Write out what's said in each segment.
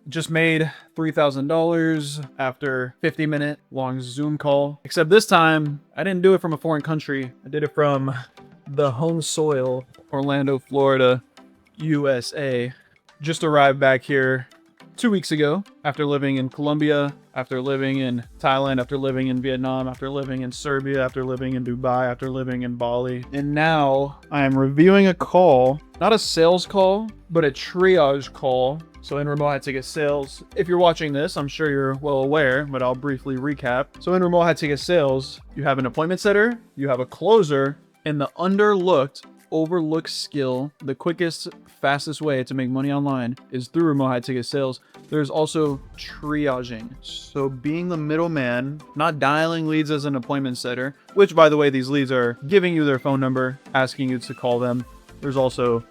Just made $3,000 after 50-minute long Zoom call. Except this time, I didn't do it from a foreign country. I did it from the home soil, Orlando, Florida, USA. Just arrived back here 2 weeks ago after living in Colombia, after living in Thailand, after living in Vietnam, after living in Serbia, after living in Dubai, after living in Bali. And now I am reviewing a call, not a sales call, but a triage call. So in remote high ticket sales, if you're watching this, I'm sure you're well aware, but I'll briefly recap. So in remote high ticket sales, you have an appointment setter, you have a closer, and the overlooked skill, the quickest, fastest way to make money online is through remote high ticket sales. There's also triaging. So being the middleman, not dialing leads as an appointment setter, which by the way, these leads are giving you their phone number, asking you to call them. There's also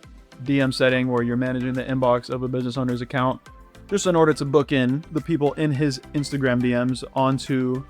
DM setting where you're managing the inbox of a business owner's account just in order to book in the people in his Instagram DMs onto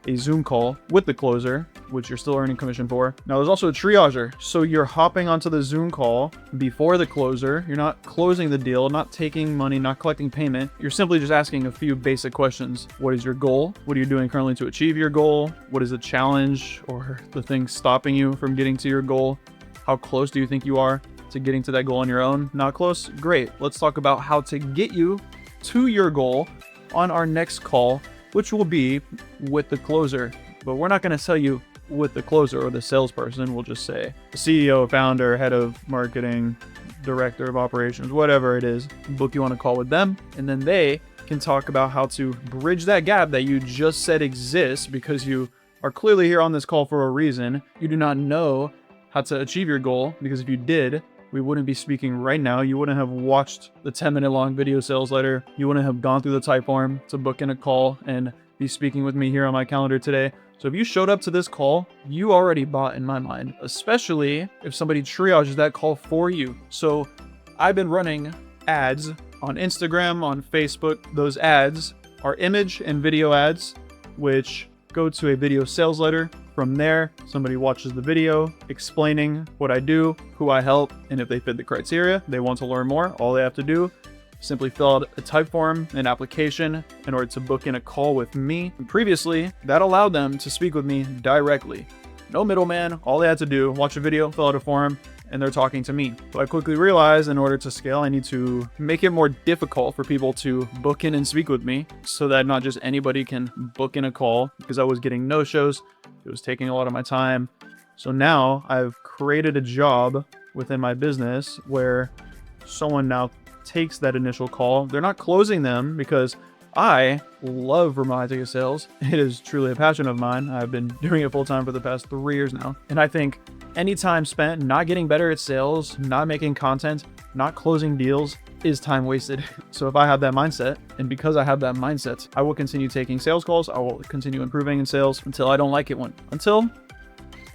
a Zoom call with the closer, which you're still earning commission for. Now there's also a triager. So you're hopping onto the Zoom call before the closer. You're not closing the deal, not taking money, not collecting payment. You're simply just asking a few basic questions. What is your goal? What are you doing currently to achieve your goal? What is the challenge or the thing stopping you from getting to your goal? How close do you think you are to getting to that goal on your own? Not close? Great. Let's talk about how to get you to your goal on our next call, which will be with the closer. But we're not going to tell you with the closer or the salesperson. We'll just say the CEO, founder, head of marketing, director of operations, whatever it is. Book you on a call with them, and then they can talk about how to bridge that gap that you just said exists, because you are clearly here on this call for a reason. You do not know how to achieve your goal, because if you did, we wouldn't be speaking right now. You wouldn't have watched the 10-minute long video sales letter. You wouldn't have gone through the type form to book in a call and be speaking with me here on my calendar today. So if you showed up to this call, you already bought in my mind, especially if somebody triages that call for you. So I've been running ads on Instagram, on Facebook. Those ads are image and video ads, which go to a video sales letter. From there, somebody watches the video explaining what I do, who I help, and if they fit the criteria, they want to learn more. All they have to do, simply fill out a type form, an application in order to book in a call with me. And previously, that allowed them to speak with me directly. No middleman. All they had to do, watch a video, fill out a form, and they're talking to me. So I quickly realized in order to scale, I need to make it more difficult for people to book in and speak with me so that not just anybody can book in a call, because I was getting no-shows. It was taking a lot of my time. So now I've created a job within my business where someone now takes that initial call. They're not closing them, because I love remote high ticket sales. It is truly a passion of mine. I've been doing it full time for the past 3 years now. And I think any time spent not getting better at sales, not making content, not closing deals is time wasted. So if I have that mindset, and because I have that mindset, I will continue taking sales calls. I will continue improving in sales until I don't like it until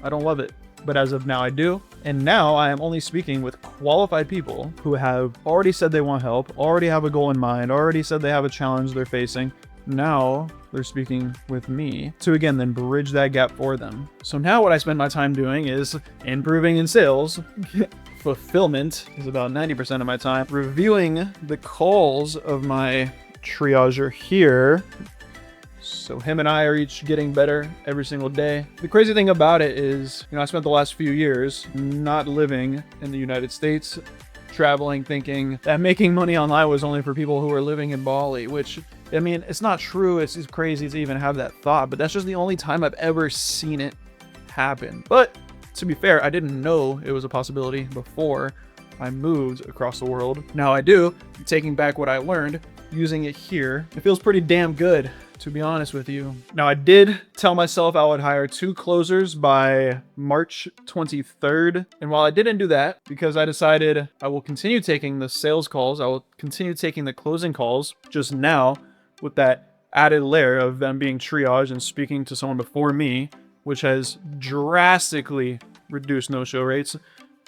I don't love it. But as of now, I do. And now I am only speaking with qualified people who have already said they want help, already have a goal in mind, already said they have a challenge they're facing. Now they're speaking with me to, again, then bridge that gap for them. So now what I spend my time doing is improving in sales. Fulfillment is about 90% of my time. Reviewing the calls of my triager here. So him and I are each getting better every single day. The crazy thing about it is, I spent the last few years not living in the United States, traveling, thinking that making money online was only for people who are living in Bali, which, I mean, it's not true. It's just crazy to even have that thought, but that's just the only time I've ever seen it happen. But to be fair, I didn't know it was a possibility before I moved across the world. Now I do, taking back what I learned, using it here. It feels pretty damn good, to be honest with you. Now, I did tell myself I would hire 2 closers by March 23rd. And while I didn't do that, because I decided I will continue taking the sales calls, I will continue taking the closing calls, just now with that added layer of them being triaged and speaking to someone before me, which has drastically reduced no-show rates.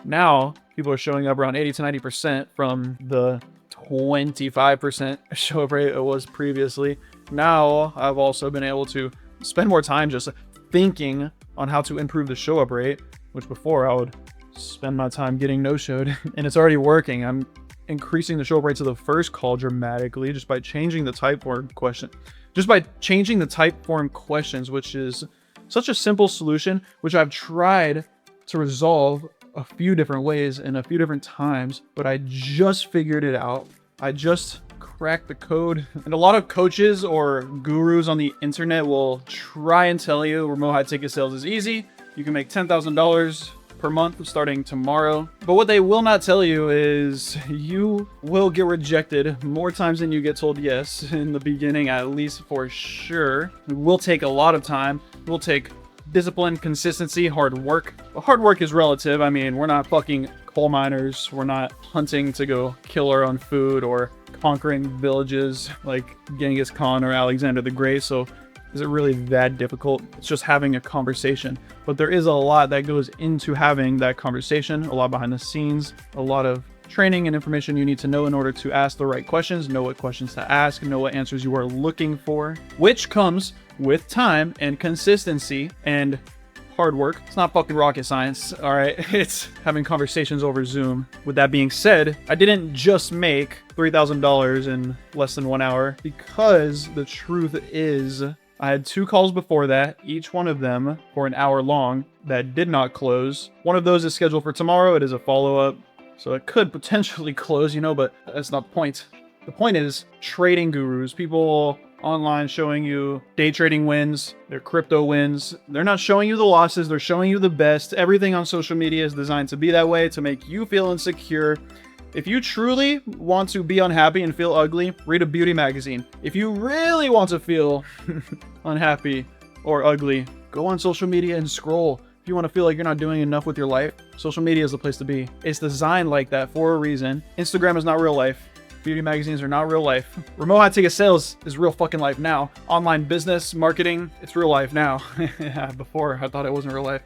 Now, people are showing up around 80 to 90% from the 25% show up rate it was previously. Now I've also been able to spend more time just thinking on how to improve the show up rate, which before I would spend my time getting no-showed, and it's already working. I'm increasing the show up rates of the first call dramatically just by changing the type form question. Just by changing the type form questions, which is such a simple solution, which I've tried to resolve a few different ways and a few different times, but I just figured it out. I just cracked the code. And a lot of coaches or gurus on the internet will try and tell you remote high ticket sales is easy. You can make $10,000 per month starting tomorrow. But what they will not tell you is you will get rejected more times than you get told yes in the beginning, at least for sure. It will take a lot of time. It will take discipline, consistency, hard work. But hard work is relative. I mean, we're not fucking coal miners. We're not hunting to go kill our own food or conquering villages like Genghis Khan or Alexander the Great. So is it really that difficult? It's just having a conversation. But there is a lot that goes into having that conversation, a lot behind the scenes, a lot of training and information you need to know in order to ask the right questions, know what questions to ask, know what answers you are looking for, which comes with time and consistency and hard work. It's not fucking rocket science, all right? It's having conversations over Zoom. With that being said, I didn't just make $3,000 in less than 1 hour, because the truth is I had 2 calls before that, each one of them for an hour long, that did not close. One of those is scheduled for tomorrow. It is a follow-up, so it could potentially close, you know, but that's not the point. The point is trading gurus, people online showing you day trading wins, their crypto wins. They're not showing you the losses, they're showing you the best. Everything on social media is designed to be that way, to make you feel insecure. If you truly want to be unhappy and feel ugly, read a beauty magazine. If you really want to feel unhappy or ugly, go on social media and scroll. If you want to feel like you're not doing enough with your life, social media is the place to be. It's designed like that for a reason. Instagram is not real life. Beauty magazines are not real life. Remote high ticket sales is real fucking life now. Online business, marketing, it's real life now. Before, I thought it wasn't real life,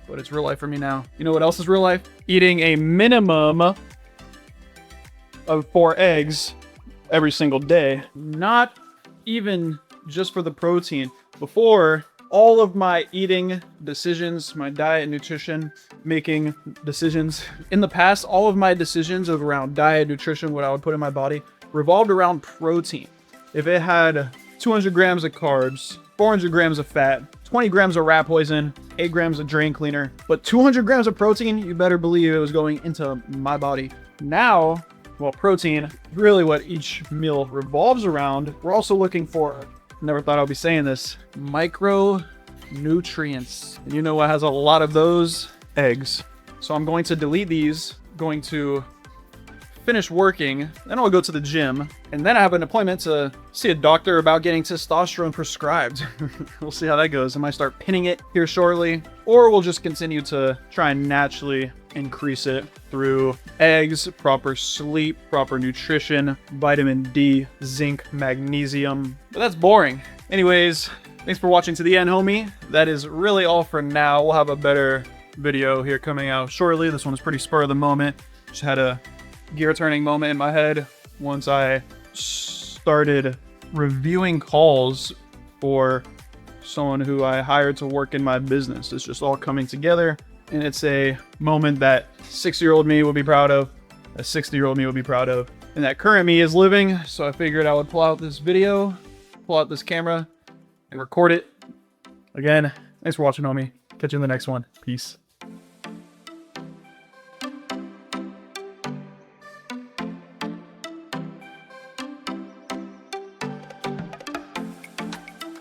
but it's real life for me now. You know what else is real life? Eating a minimum of 4 eggs every single day. Not even just for the protein. Before, all of my eating decisions, my diet and nutrition making decisions, in the past, all of my decisions around diet, nutrition, what I would put in my body, revolved around protein. If it had 200 grams of carbs, 400 grams of fat, 20 grams of rat poison, 8 grams of drain cleaner, but 200 grams of protein, you better believe it was going into my body. Now, well, protein, really what each meal revolves around. We're also looking for, never thought I'd be saying this, micronutrients. And you know what has a lot of those? Eggs. So I'm going to delete these, going to finish working, then I'll go to the gym, and then I have an appointment to see a doctor about getting testosterone prescribed. We'll see how that goes. I might start pinning it here shortly, or we'll just continue to try and naturally increase it through eggs, proper sleep, proper nutrition, vitamin D, zinc, magnesium. But that's boring. Anyways, thanks for watching to the end, homie. That is really all for now. We'll have a better video here coming out shortly. This one is pretty spur of the moment. Just had a gear turning moment in my head once I started reviewing calls for someone who I hired to work in my business. It's just all coming together, and it's a moment that 6-year-old me would be proud of, a 60-year-old me would be proud of, and that current me is living. So I figured I would pull out this video, pull out this camera, and record it. Again, thanks for watching, homie. Catch you in the next one. Peace.